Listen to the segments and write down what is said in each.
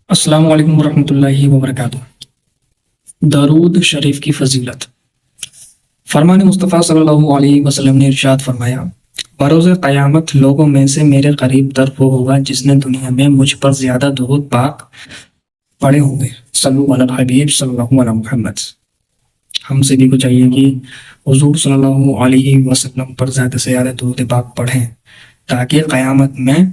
السلام علیکم ورحمۃ اللہ وبرکاتہ۔ درود شریف کی فضیلت۔ فرمان مصطفیٰ صلی اللہ علیہ وسلم نے ارشاد فرمایا، بروز قیامت لوگوں میں سے میرے قریب تر وہ ہوگا جس نے دنیا میں مجھ پر زیادہ درود پاک پڑھے ہوں گے۔ صلو علی الحبیب صلی اللہ علیہ محمد۔ ہم سے بھی کو چاہیے کہ حضور صلی اللہ علیہ وسلم پر زیادہ سے زیادہ درود پاک پڑھیں تاکہ قیامت میں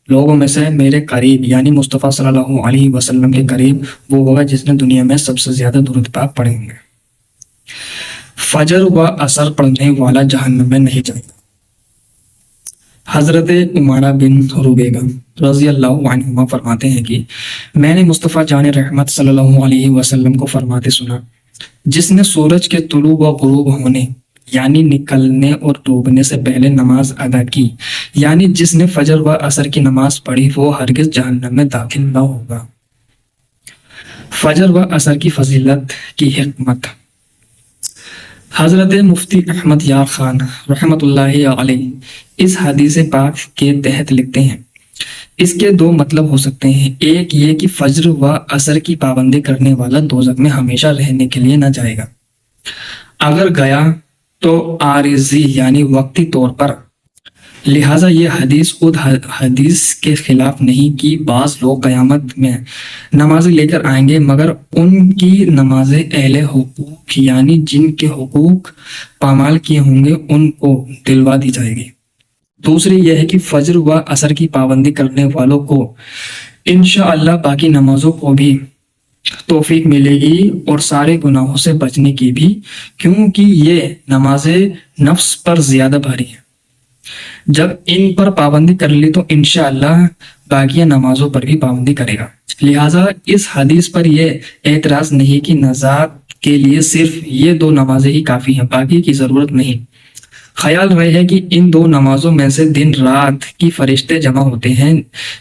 لوگوں میں سے میرے قریب یعنی مصطفیٰ صلی اللہ علیہ وسلم کے قریب وہ ہوگا جس نے دنیا میں سب سے زیادہ درود پاک پڑھے ہوں گے۔ فجر و عصر پڑھنے والا جہنم میں نہیں جائے گا۔ حضرت عمارہ بن روبیگہ رضی اللہ عنہما فرماتے ہیں کہ میں نے مصطفیٰ جان رحمت صلی اللہ علیہ وسلم کو فرماتے سنا، جس نے سورج کے طلوع و غروب ہونے یعنی نکلنے اور ڈوبنے سے پہلے نماز ادا کی، یعنی جس نے فجر و عصر کی نماز پڑھی وہ ہرگز جہنم میں داخل نہ ہوگا۔ فجر و عصر کی فضیلت کی حکمت۔ حضرت مفتی احمد یار خان رحمۃ اللہ علیہ اس حدیث پاک کے تحت لکھتے ہیں، اس کے دو مطلب ہو سکتے ہیں۔ ایک یہ کہ فجر و عصر کی پابندی کرنے والا دوزخ میں ہمیشہ رہنے کے لیے نہ جائے گا، اگر گیا تو عارضی یعنی وقتی طور پر۔ لہٰذا یہ حدیث خود حدیث کے خلاف نہیں کہ بعض لوگ قیامت میں نمازیں لے کر آئیں گے مگر ان کی نمازیں اہل حقوق یعنی جن کے حقوق پامال کیے ہوں گے ان کو دلوا دی جائے گی۔ دوسری یہ ہے کہ فجر و عصر کی پابندی کرنے والوں کو انشاءاللہ باقی نمازوں کو بھی توفیق ملے گی اور سارے گناہوں سے بچنے کی بھی، کیونکہ یہ نمازیں نفس پر زیادہ بھاری ہیں۔ جب ان پر پابندی کر لی تو انشاءاللہ باقی نمازوں پر بھی پابندی کرے گا۔ لہٰذا اس حدیث پر یہ اعتراض نہیں کہ نجات کے لیے صرف یہ دو نمازیں ہی کافی ہیں، باقی کی ضرورت نہیں۔ خیال رہے ہے کہ ان دو نمازوں میں سے دن رات کی فرشتے جمع ہوتے ہیں،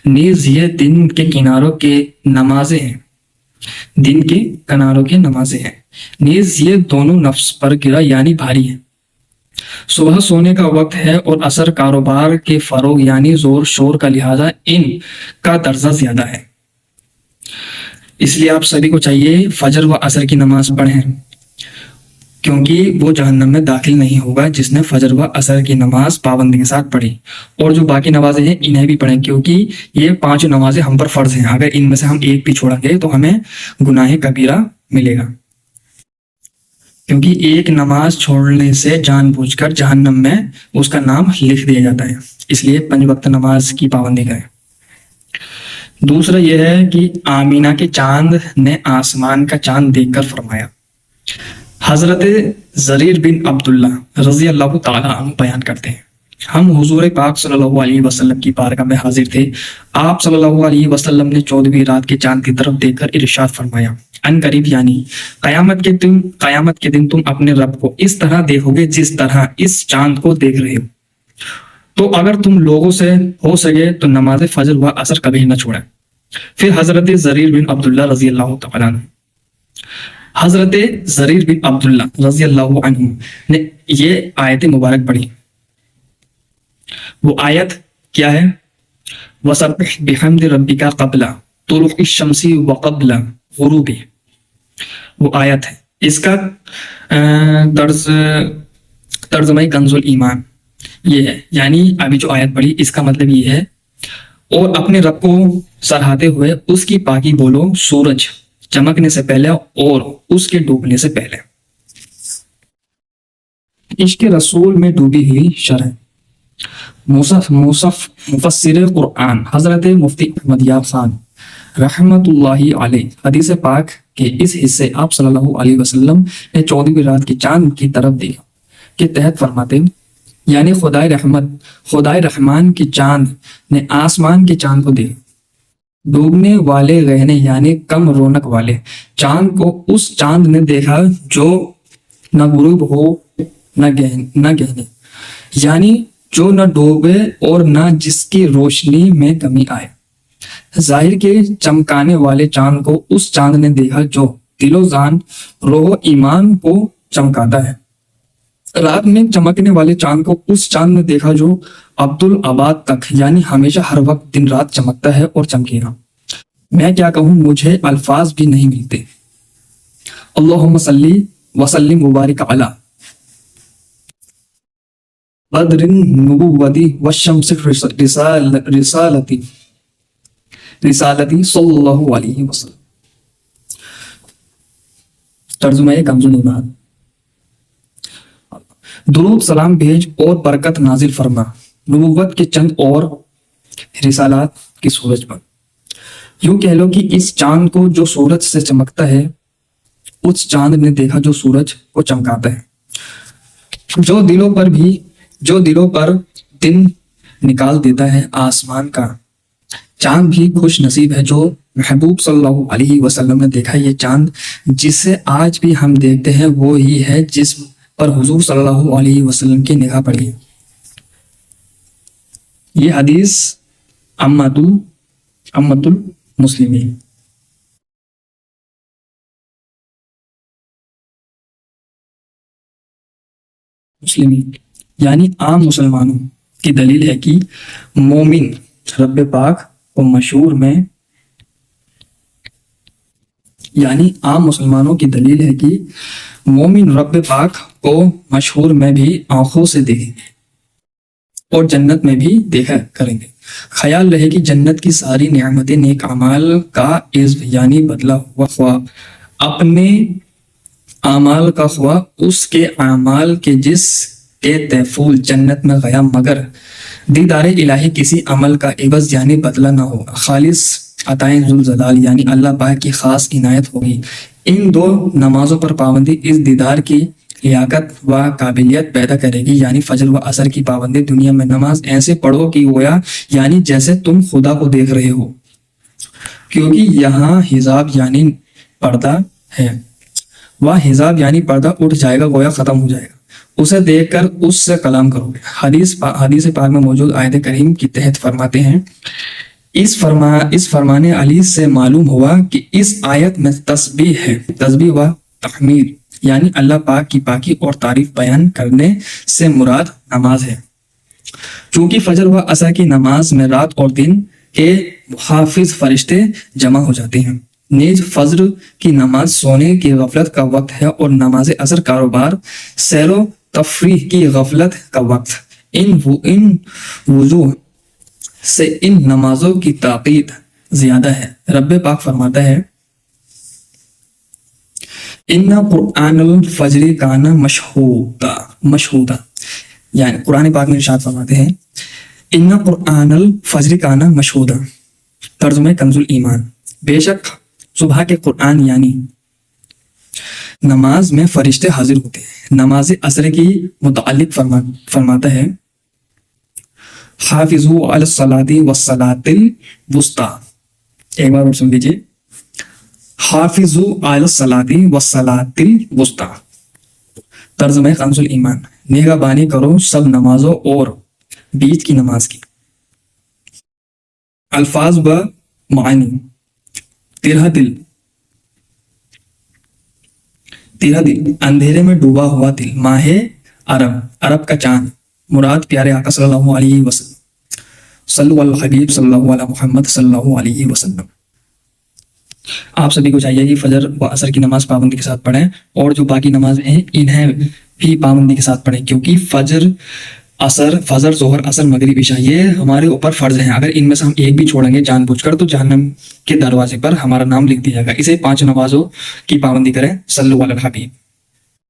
نیز یہ دن کے کناروں کے نمازیں ہیں، دن کے کناروں کے نمازیں ہیں، نیز یہ دونوں نفس پر گرا یعنی بھاری ہیں۔ صبح سونے کا وقت ہے اور عصر کاروبار کے فروغ یعنی زور شور کا، لہٰذا ان کا درجہ زیادہ ہے۔ اس لیے آپ سبھی کو چاہیے فجر و عصر کی نماز پڑھیں، کیونکہ وہ جہنم میں داخل نہیں ہوگا جس نے فجر و عصر کی نماز پابندی کے ساتھ پڑھی، اور جو باقی نمازیں ہیں انہیں بھی پڑھیں، کیونکہ یہ پانچ نمازیں ہم پر فرض ہیں۔ اگر ان میں سے ہم ایک بھی چھوڑیں گے تو ہمیں گناہ کبیرہ ملے گا، کیونکہ ایک نماز چھوڑنے سے جان بوجھ کر جہنم میں اس کا نام لکھ دیا جاتا ہے۔ اس لیے 5 وقت نماز کی پابندی کریں۔ دوسرا یہ ہے کہ آمینہ کے چاند نے آسمان کا چاند دیکھ کر فرمایا۔ حضرت زریر بن عبداللہ رضی اللہ تعالیٰ عنہ بیان کرتے ہیں، ہم حضور پاک صلی اللہ علیہ وسلم کی بارگاہ میں حاضر تھے۔ آپ صلی اللہ علیہ وسلم نے 14ویں رات کے چاند کی طرف دیکھ کر ارشاد فرمایا، ان قریب یعنی قیامت کے دن تم اپنے رب کو اس طرح دیکھو گے جس طرح اس چاند کو دیکھ رہے ہو، تو اگر تم لوگوں سے ہو سکے تو نماز فجر و عصر کبھی نہ چھوڑیں۔ پھر حضرت زریر بن عبداللہ رضی اللہ تعالیٰ عنہ حضرت زریر بن عبداللہ رضی اللہ عنہ نے یہ آیت مبارک پڑھی۔ وہ آیت کیا ہے؟ وَسَبِّحْ بِحَمْدِ رَبِّكَ قَبْلَ طُلُوعِ الشَّمْسِ وَقَبْلَ غُرُوبِهَا، وہ آیت ہے۔ اس کا ترجمہ کنز الایمان یہ ہے، یعنی ابھی جو آیت پڑھی اس کا مطلب یہ ہے، اور اپنے رب کو سراہتے ہوئے اس کی پاکی بولو سورج چمکنے سے پہلے اور اس کے ڈوبنے سے پہلے۔ عشق رسول میں ڈوبی ہوئی شرح۔ مفسر قرآن حضرت مفتی احمد یار خان رحمۃ اللہ علیہ حدیث پاک کے اس حصے آپ صلی اللہ علیہ وسلم نے 14ویں رات کے چاند کی طرف دیکھا کے تحت فرماتے ہیں، یعنی خدائے رحمان کے چاند نے آسمان کے چاند کو دیکھا، ڈوبنے والے رہنے یعنی کم رونق والے چاند کو اس چاند نے دیکھا جو نہ غروب ہو نہ گہنے، یعنی جو نہ ڈوبے اور نہ جس کی روشنی میں کمی آئے۔ ظاہر کے چمکانے والے چاند کو اس چاند نے دیکھا جو دل و جان روح و ایمان کو چمکاتا ہے۔ رات میں چمکنے والے چاند کو اس چاند نے دیکھا جو عبدالآباد تک یعنی ہمیشہ ہر وقت دن رات چمکتا ہے اور چمکے گا۔ میں کیا کہوں، مجھے الفاظ بھی نہیں ملتے۔ اللہم صلی وسلم مبارک علی بدر النبوتی والشمس رسالتی صلی اللہ علیہ وسلم۔ ترجمہ کنز الایمان۔ درود سلام بھیج اور برکت نازل فرما نبوت کے چند اور رسالات کی سورج پر۔ یوں کہہ لو کہ اس چاند کو جو سورج سے چمکتا ہے، اس چاند نے دیکھا جو سورج کو چمکاتا ہے، جو دلوں پر دن نکال دیتا ہے آسمان کا۔ چاند بھی خوش نصیب ہے جو محبوب صلی اللہ علیہ وسلم نے دیکھا۔ یہ چاند جسے آج بھی ہم دیکھتے ہیں وہی ہے جس پر حضور صلی اللہ علیہ وسلم کی نگاہ پڑی ہے۔ یہ حدیث امت المسلمین۔ یعنی عام مسلمانوں کی دلیل ہے کہ مومن رب پاک کو مشہور میں عام مسلمانوں کی دلیل ہے کہ مومن رب پاک کو مشہور میں بھی آنکھوں سے دیکھیں گے اور جنت میں بھی دیکھا کریں گے۔ خیال رہے کہ جنت کی ساری نعمتیں نیک اعمال کا عزب یعنی بدلہ ہوا، خواہ اپنے اعمال کا خواہ اس کے اعمال کے جس کے تحفول جنت میں گیا، مگر دیدار الہی کسی عمل کا عوض یعنی بدلہ نہ ہوگا۔ خالص عطائیں ذوالجلال یعنی اللہ پاک کی خاص عنایت ہوگی۔ ان دو نمازوں پر پابندی اس دیدار کی لیاقت و قابلیت پیدا کرے گی، یعنی فجر و عصر کی پابندی۔ دنیا میں نماز ایسے پڑھو کہ گویا یعنی جیسے تم خدا کو دیکھ رہے ہو، کیونکہ یہاں حجاب یعنی پردہ ہے۔ وہ حجاب یعنی پردہ اٹھ جائے گا، گویا ختم ہو جائے گا۔ اسے دیکھ کر اس سے کلام کرو گے۔ حدیث پاک میں موجود آیت کریم کے تحت فرماتے ہیں، اس فرمان علی سے معلوم ہوا کہ اس آیت میں تسبیح ہے، تسبیح و تحمید یعنی اللہ پاک کی پاکی اور تعریف بیان کرنے سے مراد نماز ہے۔ چونکہ فجر و عصر کی نماز میں رات اور دن کے محافظ فرشتے جمع ہو جاتے ہیں۔ نیز فجر کی نماز سونے کی غفلت کا وقت ہے اور نماز عصر کاروبار، سیر و تفریح کی غفلت کا وقت۔ ان وجوہ سے ان نمازوں کی تاکید زیادہ ہے۔ رب پاک فرماتا ہے، ان قرآن الفجر کان مشہودا، یعنی قرآن پاک میں ارشاد فرماتے ہیں، ان قرآن الفجر کان مشہودا۔ ترجمہ کنز الایمان۔ بے شک صبح کے قرآن یعنی نماز میں فرشتے حاضر ہوتے ہیں۔ نماز عصر کی متعلق فرماتا ہے، حافظوا علی الصلاۃ والصلاۃ الوسطی۔ ایک بار اور سن لیجیے، حافظوا علی الصلاۃ والصلاۃ الوسطی۔ ترجمہ کنز الایمان۔ نگہبانی کرو سب نمازوں اور بیچ کی نماز کی۔ الفاظ و معانی۔ تیرہ دل، اندھیرے میں ڈوبا ہوا دل، ماہ عرب کا چاند، مراد پیارے آقا صلی اللہ علیہ وسلم، صلی اللہ حبیب صلی اللہ علیہ محمد صلی اللہ علیہ وسلم۔ آپ سبھی کو چاہیے کہ فجر و عصر کی نماز پابندی کے ساتھ پڑھیں، اور جو باقی نمازیں ہیں انہیں بھی پابندی کے ساتھ پڑھیں، کیونکہ فجر ظہر عصر مغرب عشاء یہ ہمارے اوپر فرض ہیں۔ اگر ان میں سے ہم ایک بھی چھوڑیں گے جان بوجھ کر تو جہنم کے دروازے پر ہمارا نام لکھ دیا جائے گا۔ اسے 5 نمازوں کی پابندی کریں۔ صلی اللہ علیہ الحبیب۔